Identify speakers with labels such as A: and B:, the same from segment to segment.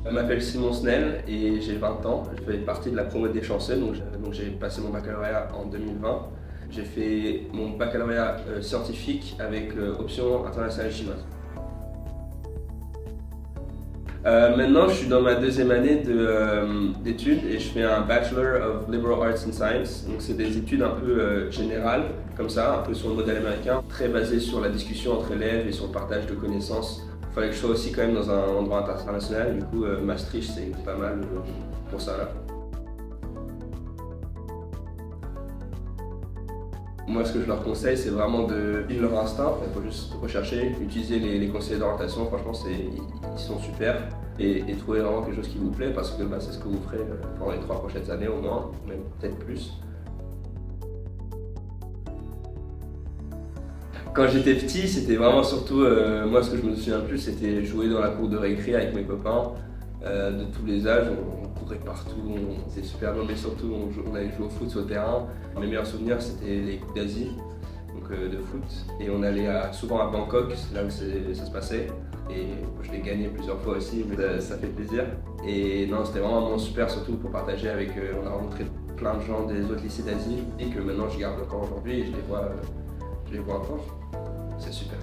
A: Je m'appelle Simon Snell et j'ai 20 ans. Je fais partie de la promo des chanceux, donc j'ai passé mon baccalauréat en 2020. J'ai fait mon baccalauréat scientifique avec option internationale chinoise. Maintenant, je suis dans ma deuxième année d'études et je fais un Bachelor of Liberal Arts and Science. Donc c'est des études un peu générales, comme ça, un peu sur le modèle américain, très basé sur la discussion entre élèves et sur le partage de connaissances. Il fallait que je sois aussi quand même dans un endroit international, du coup Maastricht c'est pas mal pour ça là. Moi, ce que je leur conseille, c'est vraiment de suivre leur instinct. Il faut juste rechercher, utiliser les conseillers d'orientation. Franchement, ils sont super. Et trouver vraiment quelque chose qui vous plaît parce que c'est ce que vous ferez pendant les 3 prochaines années au moins, même peut-être plus. Quand j'étais petit, c'était vraiment surtout, moi ce que je me souviens le plus, c'était jouer dans la cour de récré avec mes copains de tous les âges. On courait partout, on était super bien, mais surtout on allait jouer au foot sur le terrain. Mes meilleurs souvenirs, c'était les Coupes d'Asie, donc de foot. Et on allait souvent à Bangkok, c'est là où ça se passait. Et je l'ai gagné plusieurs fois aussi, mais ça fait plaisir. Et non, c'était vraiment un moment super, surtout pour partager avec. On a rencontré plein de gens des autres lycées d'Asie et que maintenant je garde encore aujourd'hui et je les vois encore. C'est super.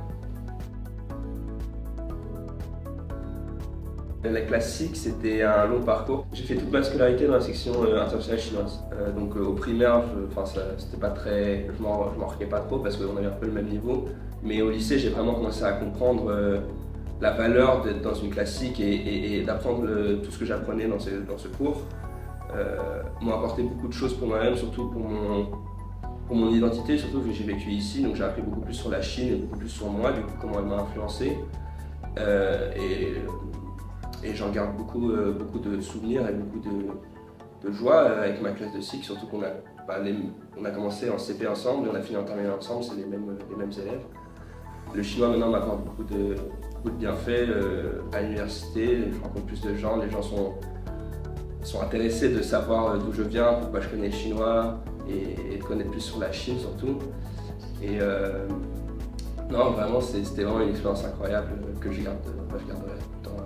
A: La classique, c'était un long parcours. J'ai fait toute ma scolarité dans la section internationale chinoise. Donc au primaire, c'était pas très, je m'en marquais pas trop parce qu'on avait un peu le même niveau. Mais au lycée, j'ai vraiment commencé à comprendre la valeur d'être dans une classique et d'apprendre tout ce que j'apprenais dans ce cours. M'ont apporté beaucoup de choses pour moi-même, surtout pour mon identité, surtout que j'ai vécu ici. Donc j'ai appris beaucoup plus sur la Chine et beaucoup plus sur moi, du coup comment elle m'a influencé. Et j'en garde beaucoup de souvenirs et beaucoup de joie avec ma classe de SIC, surtout qu'on a commencé en CP ensemble et on a fini en terminale ensemble, c'est les mêmes élèves. Le chinois maintenant m'apporte beaucoup de bienfaits à l'université, je rencontre plus de gens, les gens sont intéressés de savoir d'où je viens, pourquoi je connais le chinois et de connaître plus sur la Chine surtout. Et non, vraiment c'était vraiment une expérience incroyable que je garderai tout le temps.